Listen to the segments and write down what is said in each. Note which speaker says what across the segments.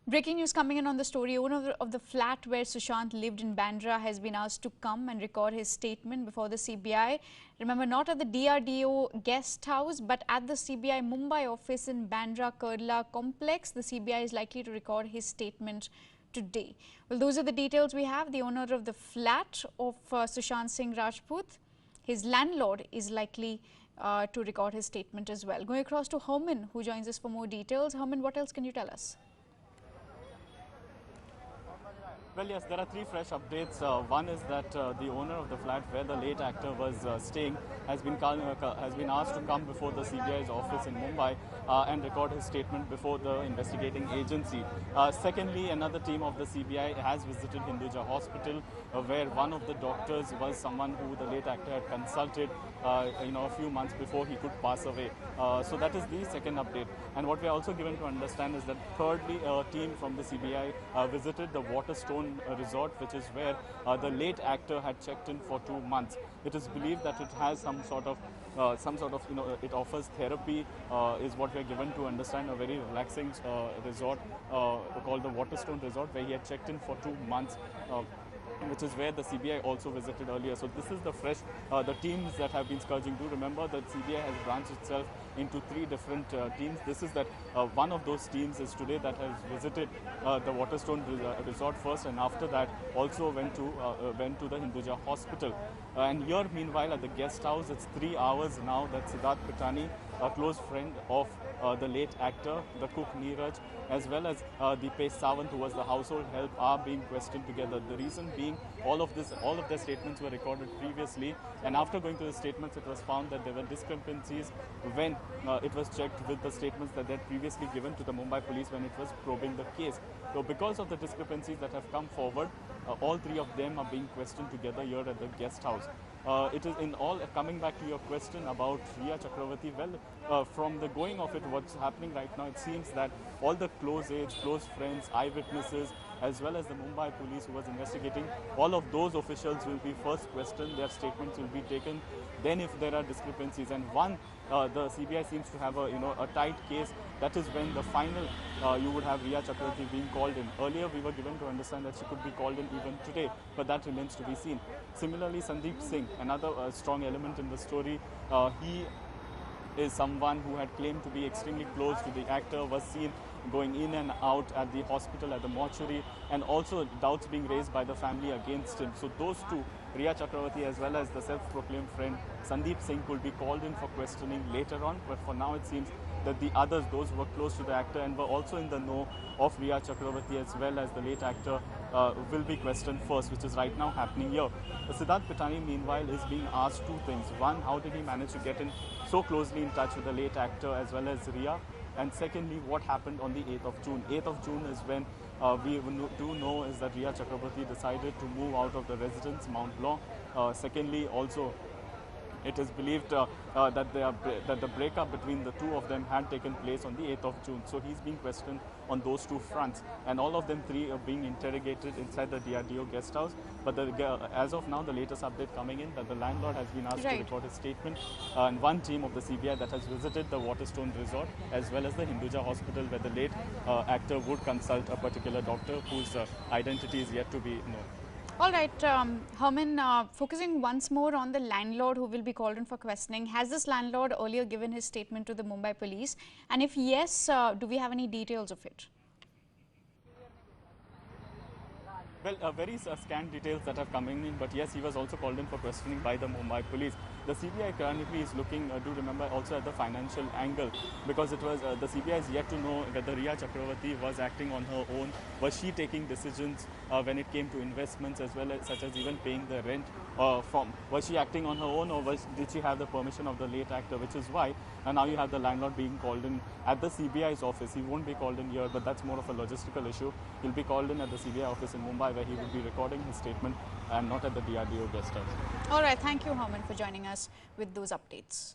Speaker 1: Breaking news coming in on the story. Owner of the flat where Sushant lived in Bandra has been asked to come and record his statement before the CBI. Remember, not at the DRDO guest house, but at the CBI Mumbai office in Bandra Kurla complex. The CBI is likely to record his statement today. Well, those are the details we have. The owner of the flat of Sushant Singh Rajput, his landlord, is likely to record his statement as well. Going across to Herman, who joins us for more details. Herman, what else can you tell us?
Speaker 2: Well, yes, there are three fresh updates. One is that the owner of the flat where the late actor was staying has been asked to come before the CBI's office in Mumbai and record his statement before the investigating agency. Secondly, another team of the CBI has visited Hinduja Hospital, where one of the doctors was someone who the late actor had consulted, a few months before he could pass away. So that is the second update. And what we are also given to understand is that thirdly, a team from the CBI visited the Waterstone resort, which is where the late actor had checked in for 2 months. It is believed that it has some sort of it offers therapy, is what we are given to understand. A very relaxing resort called the Waterstone Resort, where he had checked in for 2 months. Which is where the CBI also visited earlier. So this is the fresh, the teams that have been scourging. Do remember that CBI has branched itself into 3 different teams. This is that one of those teams is today that has visited the Waterstone Resort first, and after that also went to the Hinduja Hospital. And here, meanwhile, at the guest house, it's 3 hours now that Siddharth Pitani, a close friend of the late actor, the cook Neeraj, as well as Dipesh Sawant, who was the household help, are being questioned together. The reason being, all of their statements were recorded previously, and after going through the statements, it was found that there were discrepancies when it was checked with the statements that they had previously given to the Mumbai police when it was probing the case. So because of the discrepancies that have come forward, all 3 of them are being questioned together here at the guest house. It is in all, coming back to your question about Riya Chakravarti, well, from the going of it, what's happening right now, it seems that all the close friends, eyewitnesses, as well as the Mumbai police who was investigating, all of those officials will be first questioned, their statements will be taken. Then if there are discrepancies, and the CBI seems to have a tight case, that is when the final, you would have Riya Chakravarti being called in. Earlier we were given to understand that she could be called in even today, but that remains to be seen. Similarly, Sandeep Singh, another strong element in the story, he is someone who had claimed to be extremely close to the actor, was seen going in and out at the hospital, at the mortuary, and also doubts being raised by the family against him. So those two, Riya Chakravarti as well as the self-proclaimed friend Sandeep Singh, will be called in for questioning later on. But for now, it seems that the others, those who were close to the actor and were also in the know of Riya Chakravarti as well as the late actor, will be questioned first, which is right now happening here. Siddharth Pitani, meanwhile, is being asked 2 things. One, how did he manage to get in so closely in touch with the late actor as well as Riya? And secondly, what happened on the 8th of June? 8th of June is when we do know is that Riya Chakravarti decided to move out of the residence, Mount Blanc. Secondly, also, it is believed that the breakup between the 2 of them had taken place on the 8th of June. So he's being questioned on those 2 fronts, and all of them 3 are being interrogated inside the DRDO guest house. But as of now, the latest update coming in that the landlord has been asked to record his statement, and one team of the CBI that has visited the Waterstone Resort as well as the Hinduja Hospital, where the late actor would consult a particular doctor whose identity is yet to be known.
Speaker 1: All right, Herman, focusing once more on the landlord who will be called in for questioning. Has this landlord earlier given his statement to the Mumbai police? And if yes, do we have any details of it?
Speaker 2: Well, very scant details that are coming in, but yes, he was also called in for questioning by the Mumbai police. The CBI currently is looking, do remember, also at the financial angle, because it was the CBI is yet to know whether Riya Chakravarti was acting on her own. Was she taking decisions when it came to investments as well as such as even paying the rent from? Was she acting on her own, or did she have the permission of the late actor? Which is why now you have the landlord being called in at the CBI's office. He won't be called in here, but that's more of a logistical issue. He'll be called in at the CBI office in Mumbai, where he will be recording his statement, and not at the DRDO guest house.
Speaker 1: All right, thank you, Herman, for joining us with those updates.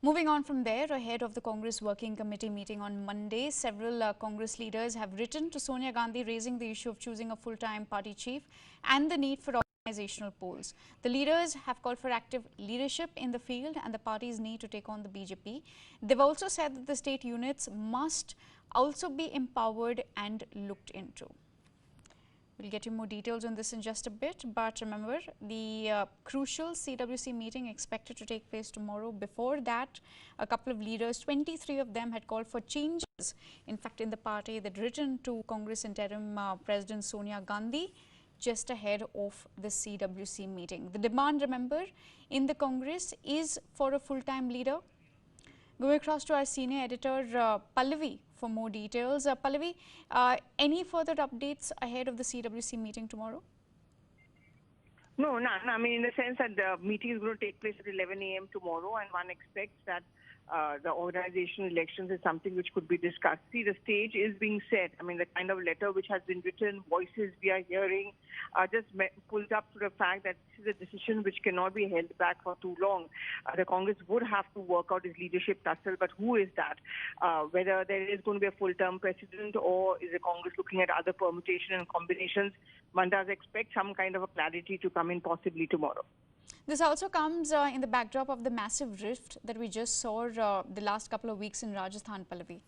Speaker 1: Moving on from there, ahead of the Congress Working Committee meeting on Monday, several Congress leaders have written to Sonia Gandhi raising the issue of choosing a full-time party chief and the need for organizational polls. The leaders have called for active leadership in the field and the party's need to take on the BJP. They've also said that the state units must also be empowered and looked into. We'll get you more details on this in just a bit, but remember the crucial CWC meeting expected to take place tomorrow. Before that, a couple of leaders, 23 of them, had called for changes. In fact, in the party, they'd written to Congress interim President Sonia Gandhi just ahead of the CWC meeting. The demand, remember, in the Congress is for a full-time leader. Going across to our senior editor, Pallavi, for more details. Pallavi, any further updates ahead of the CWC meeting tomorrow?
Speaker 3: No, none. I mean, in the sense that the meeting is going to take place at 11 a.m. tomorrow, and one expects that the organizational elections is something which could be discussed. See, the stage is being set. I mean, the kind of letter which has been written, voices we are hearing, just pulls up to the fact that this is a decision which cannot be held back for too long. The Congress would have to work out its leadership tussle, but who is that? Whether there is going to be a full-term president, or is the Congress looking at other permutation and combinations? One does expect some kind of a clarity to come in possibly tomorrow.
Speaker 1: This also comes in the backdrop of the massive rift that we just saw the last couple of weeks in Rajasthan, Pallavi.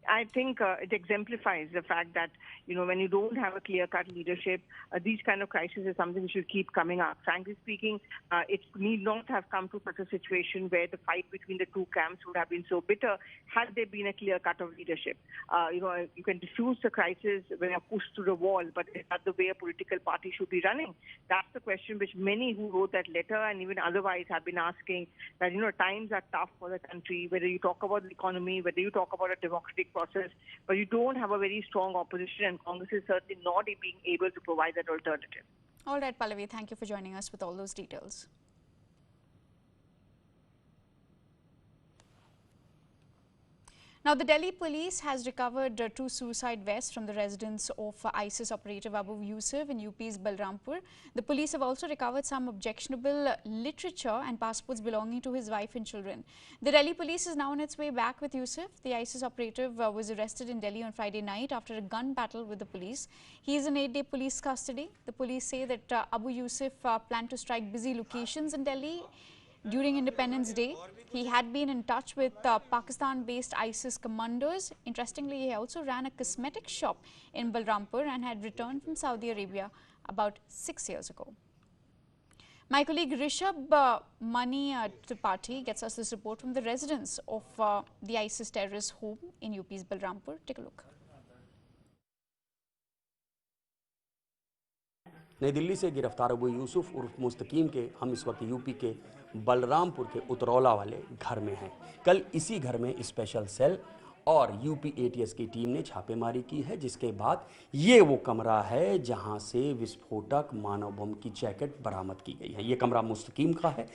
Speaker 3: I think it exemplifies the fact that, when you don't have a clear-cut leadership, these kind of crises is something which will keep coming up. Frankly speaking, it need not have come to such a situation where the fight between the two camps would have been so bitter had there been a clear cut of leadership. You can diffuse the crisis when you're pushed to the wall, but is that the way a political party should be running? That's the question which many who wrote that letter and even otherwise have been asking, that, times are tough for the country, whether you talk about the economy, whether you talk about a democratic process, but you don't have a very strong opposition, and Congress is certainly not being able to provide that alternative.
Speaker 1: All right, Pallavi, thank you for joining us with all those details. Now, the Delhi police has recovered 2 suicide vests from the residence of ISIS operative Abu Yusuf in UP's Balrampur. The police have also recovered some objectionable literature and passports belonging to his wife and children. The Delhi police is now on its way back with Yusuf. The ISIS operative was arrested in Delhi on Friday night after a gun battle with the police. He is in 8-day police custody. The police say that Abu Yusuf planned to strike busy locations in Delhi during Independence Day. He had been in touch with Pakistan-based ISIS commanders. Interestingly, he also ran a cosmetic shop in Balrampur and had returned from Saudi Arabia about 6 years ago. My colleague Rishabh Mani Tripathi gets us this report from the residence of the ISIS terrorist home in UP's Balrampur. Take a look.
Speaker 4: नई दिल्ली से गिरफ्तार अबू यूसुफ उर्फ मुस्तकीम के हम इस वक्त UP के बलरामपुर के उतरौला वाले घर में हैं। कल इसी घर में स्पेशल सेल और यूपी एटीएस की टीम ने छापेमारी की है, जिसके बाद ये वो कमरा है जहां से विस्फोटक मानव बम की जैकेट बरामद की गई है। ये कमरा मुस्तकीम का है।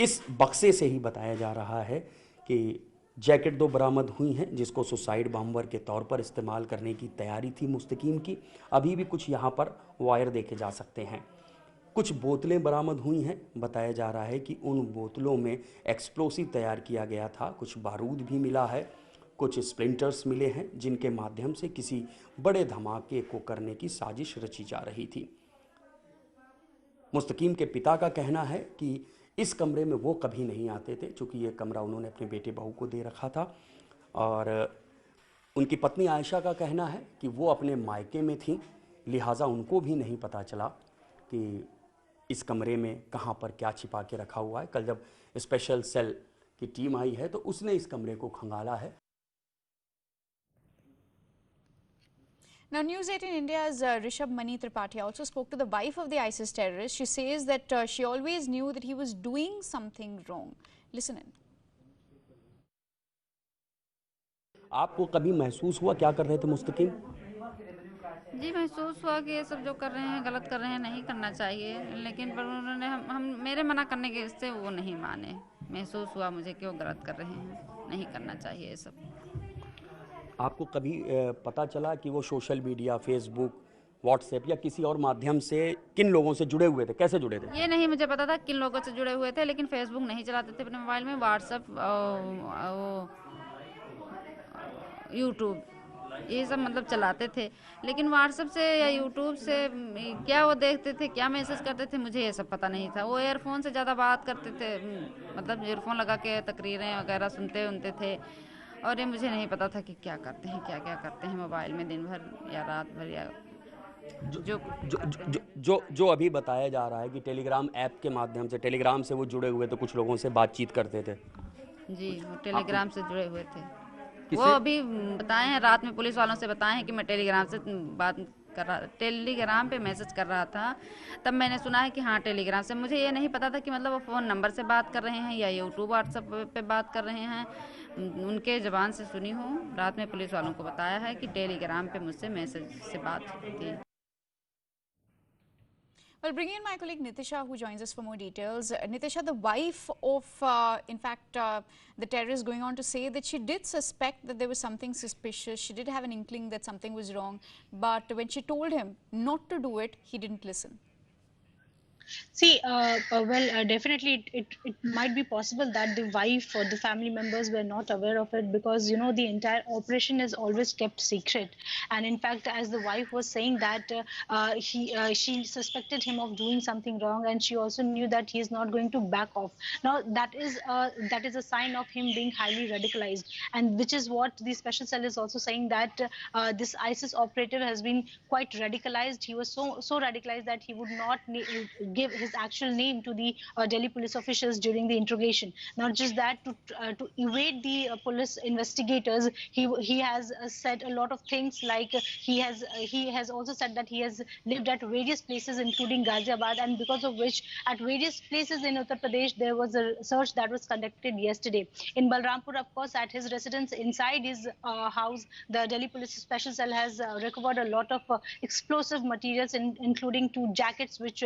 Speaker 4: इस बक्से से ही बताया जा रहा है कि जैकेट 2 बरामद हुई हैं, जिसको सुसाइड बॉम्बर के तौर पर इस्तेमाल करने की तैयारी थी मुस्तकीम की। अभी भी कुछ यहाँ पर वायर देखे जा सकते हैं। कुछ बोतलें बरामद हुई हैं। बताया जा रहा है कि उन बोतलों में एक्सप्लोसिव तैयार किया गया था। कुछ बारूद भी मिला है, कुछ स्प्लिंटर्स मिले हैं, जिनके माध्यम से किसी बड़े धमाके को करने की साजिश रची जा रही थी। मुस्तकीम के पिता का कहना है कि इस कमरे में वो कभी नहीं आते थे, चूँकि ये कमरा उन्होंने अपने बेटे बहू को दे रखा था। और उनकी पत्नी आयशा का कहना है कि वो अपने मायके में थीं, लिहाजा उनको भी नहीं पता चला कि इस कमरे में कहाँ पर क्या छिपा के रखा हुआ है। कल जब स्पेशल सेल की टीम आई है तो उसने इस कमरे को खंगाला है।
Speaker 1: Now, News 18 India's Rishabh Mani Tripathi also spoke to the wife of the ISIS terrorist. She says that she always knew that he was doing something wrong. Listen in.
Speaker 4: आपको कभी महसूस हुआ क्या कर रहे थे मुस्तकीम?
Speaker 5: जी, महसूस हुआ कि ये सब जो कर रहे हैं गलत कर रहे हैं, नहीं करना चाहिए, लेकिन पर उन्होंने हम मेरे मना करने के इससे वो नहीं माने। महसूस हुआ मुझे कि वो गलत कर रहे हैं, नहीं करना चाहिए ये सब।
Speaker 4: आपको कभी पता चला कि वो सोशल मीडिया, फेसबुक, व्हाट्सएप या किसी और माध्यम से किन लोगों से जुड़े हुए थे, कैसे जुड़े थे?
Speaker 5: ये नहीं मुझे पता था किन लोगों से जुड़े हुए थे, लेकिन फेसबुक नहीं चलाते थे अपने मोबाइल में, व्हाट्सएप, यूट्यूब, ये सब मतलब चलाते थे। लेकिन व्हाट्सएप से या यूट्यूब से क्या वो देखते थे, क्या मैसेज करते थे, मुझे ये सब पता नहीं था। वो एयरफोन से ज़्यादा बात करते थे, मतलब ईयरफोन लगा के तकरीरें वगैरह सुनते थे। और ये मुझे नहीं पता था कि क्या करते हैं, क्या क्या करते हैं मोबाइल में दिन भर या रात भर या
Speaker 4: जो अभी बताया जा रहा है कि टेलीग्राम ऐप के माध्यम से, टेलीग्राम से वो जुड़े हुए तो कुछ लोगों से बातचीत करते थे।
Speaker 5: जी, वो टेलीग्राम से जुड़े हुए थे। वो
Speaker 4: किसे?
Speaker 5: अभी बताए हैं, रात में पुलिस वालों से बताए हैं कि मैं टेलीग्राम से बात कर रहा, टेलीग्राम पे मैसेज कर रहा था। तब मैंने सुना है कि हाँ टेलीग्राम से। मुझे ये नहीं पता था कि मतलब वो फ़ोन नंबर से बात कर रहे हैं या यूट्यूब व्हाट्सएप पे बात कर रहे हैं। उनके ज़बान से सुनी हूँ। रात में पुलिस वालों को बताया है कि टेलीग्राम पे मुझसे मैसेज से बात की।
Speaker 1: Well, bring in my colleague Nitisha, who joins us for more details. Nitisha, the wife of, in fact, the terrorist, going on to say that she did suspect that there was something suspicious. She did have an inkling that something was wrong. But when she told him not to do it, he didn't listen.
Speaker 6: See, definitely it might be possible that the wife or the family members were not aware of it, because, you know, the entire operation is always kept secret. And in fact, as the wife was saying that she suspected him of doing something wrong, and she also knew that he is not going to back off. Now, that is a sign of him being highly radicalized, and which is what the special cell is also saying, that this ISIS operative has been quite radicalized. He was so radicalized that he would not give his actual name to the Delhi police officials during the interrogation. Not just that, to evade the police investigators, he has said a lot of things, like he has also said that he has lived at various places, including Ghaziabad, and because of which at various places in Uttar Pradesh there was a search that was conducted yesterday. In Balrampur, of course, at his residence inside his house, the Delhi police special cell has recovered a lot of explosive materials, including 2 jackets which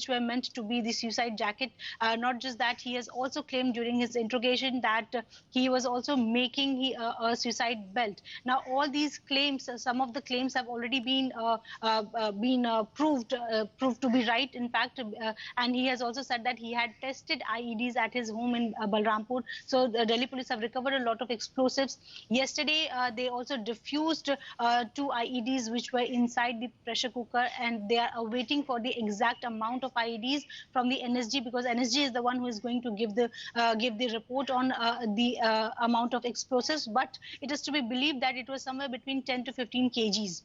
Speaker 6: were meant to be the suicide jacket. Not just that, he has also claimed during his interrogation that he was also making a suicide belt. Now, all these claims, some of the claims have already been proved to be right, in fact, and he has also said that he had tested IEDs at his home in Balrampur. So the Delhi police have recovered a lot of explosives. Yesterday, they also defused 2 IEDs which were inside the pressure cooker, and they are awaiting for the exact amount of IEDs from the NSG, because NSG is the one who is going to give the report on the amount of explosives. But it is to be believed that it was somewhere between 10 to 15 kgs.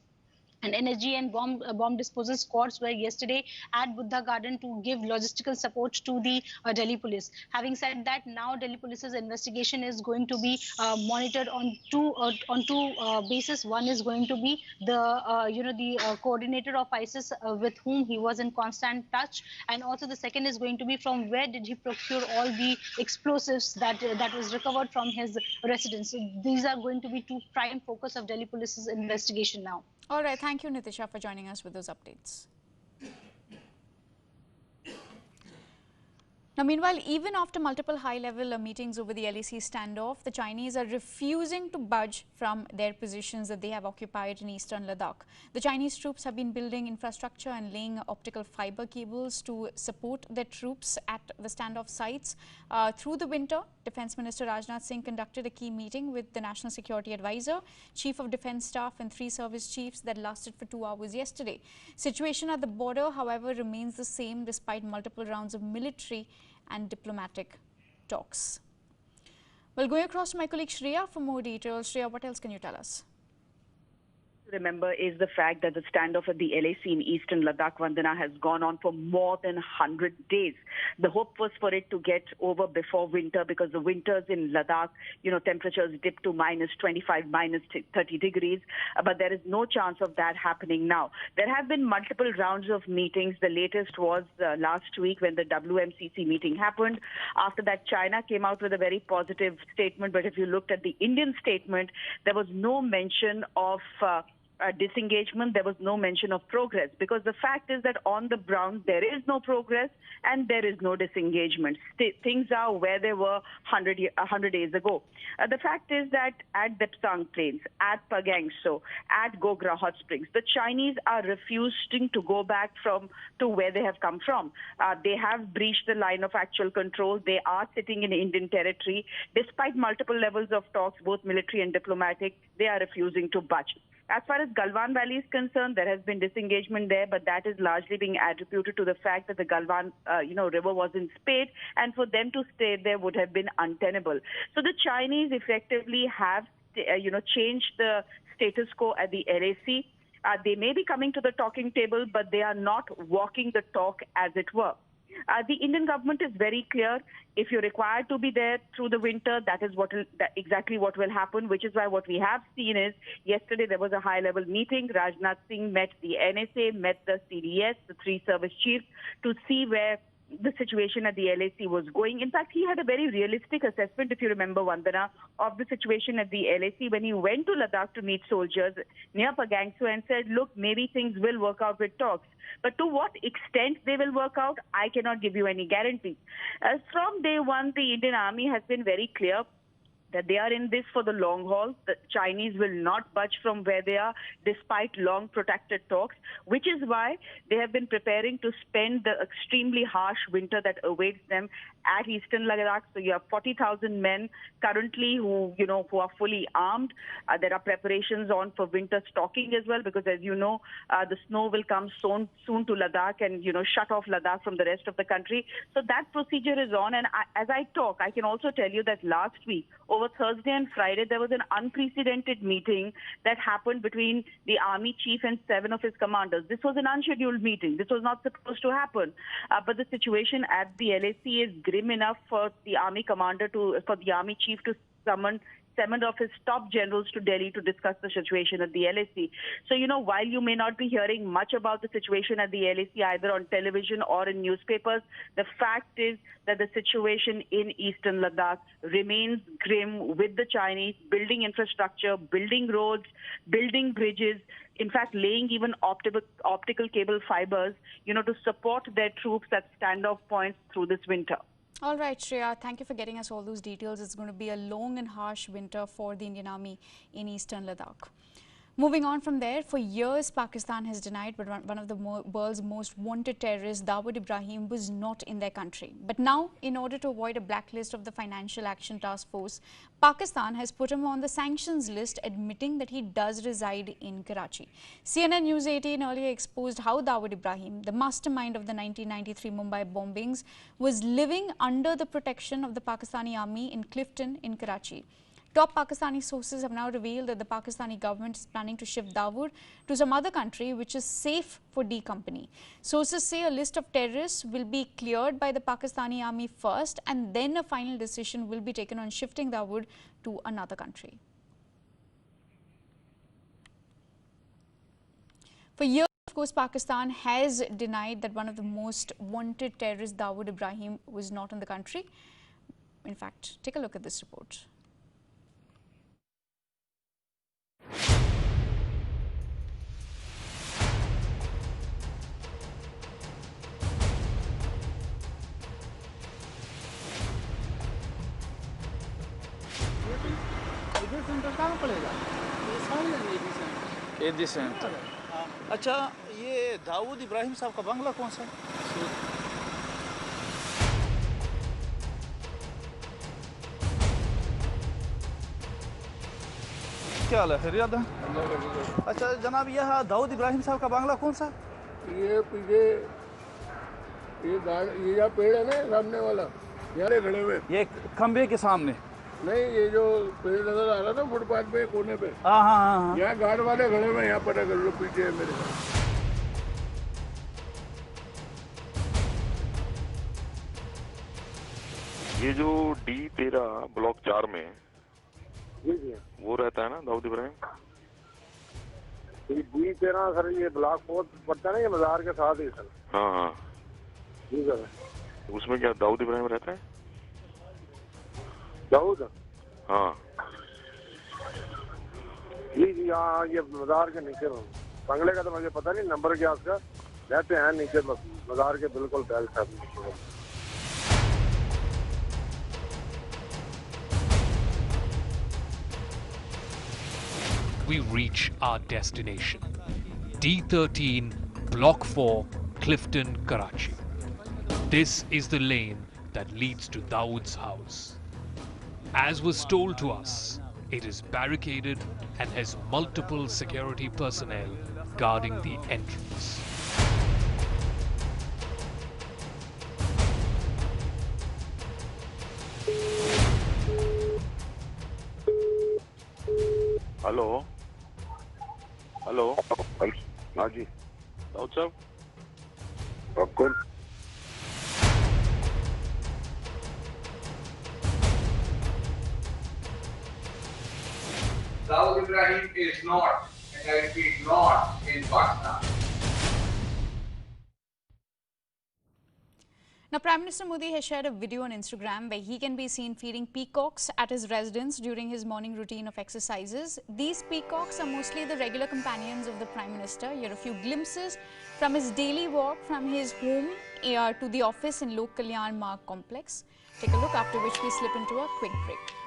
Speaker 6: And NSG and bomb disposal squads were yesterday at Buddha Garden to give logistical support to the Delhi police. Having said that, now Delhi police's investigation is going to be monitored on two bases. One is going to be the coordinator of ISIS with whom he was in constant touch, and also the second is going to be from where did he procure all the explosives that was recovered from his residence. So these are going to be 2 prime focus of Delhi police's investigation now.
Speaker 1: All right, thank you, Nitisha, for joining us with those updates. Now, meanwhile, even after multiple high-level meetings over the LAC standoff, the Chinese are refusing to budge from their positions that they have occupied in eastern Ladakh. The Chinese troops have been building infrastructure and laying optical fiber cables to support their troops at the standoff sites. Through the winter, Defence Minister Rajnath Singh conducted a key meeting with the National Security Advisor, Chief of Defence Staff and 3 service chiefs that lasted for 2 hours yesterday. Situation at the border, however, remains the same despite multiple rounds of military and diplomatic talks. Well, going across to my colleague Shreya for more details. Shreya, what else can you tell us?
Speaker 7: Remember is the fact that the standoff at the LAC in eastern Ladakh, Vandana, has gone on for more than 100 days. The hope was for it to get over before winter, because the winters in Ladakh, you know, temperatures dip to minus 25, minus 30 degrees. But there is no chance of that happening now. There have been multiple rounds of meetings. The latest was last week when the WMCC meeting happened. After that, China came out with a very positive statement. But if you looked at the Indian statement, there was no mention of disengagement. There was no mention of progress, because the fact is that on the ground there is no progress and there is no disengagement. Things are where they were 100 days ago. The fact is that at Depsang Plains, at Pagangso, at Gogra Hot Springs, the Chinese are refusing to go back to where they have come from. They have breached the line of actual control. They are sitting in Indian territory. Despite multiple levels of talks, both military and diplomatic, they are refusing to budge. As far as Galwan Valley is concerned, there has been disengagement there, but that is largely being attributed to the fact that the Galwan, river was in spate, and for them to stay there would have been untenable. So the Chinese effectively have, changed the status quo at the LAC. They may be coming to the talking table, but they are not walking the talk, as it were. The Indian government is very clear. If you're required to be there through the winter, that is exactly what will happen, which is why what we have seen is yesterday there was a high-level meeting. Rajnath Singh met the NSA, met the CDS, the three service chiefs, to see where the situation at the LAC was going. In fact, he had a very realistic assessment, if you remember, Vandana, of the situation at the LAC when he went to Ladakh to meet soldiers near Pagangso and said, look, maybe things will work out with talks. But to what extent they will work out, I cannot give you any guarantee. From day one, the Indian Army has been very clear that they are in this for the long haul. The Chinese will not budge from where they are despite long protracted talks, which is why they have been preparing to spend the extremely harsh winter that awaits them at eastern Ladakh. So you have 40,000 men currently who are fully armed. There are preparations on for winter stocking as well, because as you know, the snow will come soon to Ladakh and, shut off Ladakh from the rest of the country. So that procedure is on. And as I talk, I can also tell you that last week, over Thursday and Friday, there was an unprecedented meeting that happened between the army chief and 7 of his commanders. This was an unscheduled meeting. This was not supposed to happen. But the situation at the LAC is grim enough for the army chief to summon 7 of his top generals to Delhi to discuss the situation at the LAC. So, while you may not be hearing much about the situation at the LAC either on television or in newspapers, the fact is that the situation in eastern Ladakh remains grim, with the Chinese building infrastructure, building roads, building bridges, in fact, laying even optical cable fibers, to support their troops at standoff points through this winter.
Speaker 1: All right, Shreya, thank you for getting us all those details. It's going to be a long and harsh winter for the Indian Army in eastern Ladakh. Moving on from there, for years Pakistan has denied but one of the world's most wanted terrorists, Dawood Ibrahim, was not in their country. But now, in order to avoid a blacklist of the Financial Action Task Force, Pakistan has put him on the sanctions list, admitting that he does reside in Karachi. CNN News 18 earlier exposed how Dawood Ibrahim, the mastermind of the 1993 Mumbai bombings, was living under the protection of the Pakistani army in Clifton in Karachi. Top Pakistani sources have now revealed that the Pakistani government is planning to shift Dawood to some other country which is safe for D Company. Sources say a list of terrorists will be cleared by the Pakistani army first, and then a final decision will be taken on shifting Dawood to another country. For years, of course, Pakistan has denied that one of the most wanted terrorists, Dawood Ibrahim, was not in the country. In fact, take a look at this report.
Speaker 8: AG centre. अच्छा, ये दाऊद इब्राहिम साहब का बंगला कौन सा? क्या हाल है, खैरियत है? अच्छा जनाब, यह दाऊद इब्राहिम साहब का बंगला कौन सा?
Speaker 9: ये पीछे ये पेड़ है ना सामने वाला, यार खड़े हुए,
Speaker 8: ये खंबे के सामने
Speaker 9: नहीं, ये जो पेड़ नजर आ रहा था फुटपाथ पे कोने पे,
Speaker 8: हाँ हाँ हाँ,
Speaker 9: यहाँ गार्ड वाले खड़े हुए, यहाँ पता कर लो, पीछे है मेरे।
Speaker 10: ये जो D13 ब्लॉक 4 में वो रहता है ना दाऊद इब्राहिम?
Speaker 9: D13 सर, ये ब्लॉक 4 पड़ता है ना, ये मजार के साथ ही सर।
Speaker 10: हाँ हाँ
Speaker 9: जी सर।
Speaker 10: उसमें क्या दाऊद इब्राहिम रहता है?
Speaker 9: दाऊद?
Speaker 10: हाँ
Speaker 9: जी जी, हाँ, ये मजार के नीचे बंगले का तो मुझे पता नहीं, नंबर क्या उसका, रहते हैं नीचे मजार के बिल्कुल back side.
Speaker 11: We reach our destination, D13, Block 4, Clifton, Karachi. This is the lane that leads to Dawood's house. As was told to us, it is barricaded and has multiple security personnel guarding the entrance.
Speaker 10: Hello. Hello.
Speaker 9: हाँ जी
Speaker 10: Daud sir.
Speaker 9: आप कौन?
Speaker 12: Ibrahim is not, and I repeat, not in Pakistan.
Speaker 1: Now, Prime Minister Modi has shared a video on Instagram where he can be seen feeding peacocks at his residence during his morning routine of exercises. These peacocks are mostly the regular companions of the Prime Minister. Here are a few glimpses from his daily walk from his home to the office in Lok Kalyan Marg complex. Take a look, after which we slip into a quick break.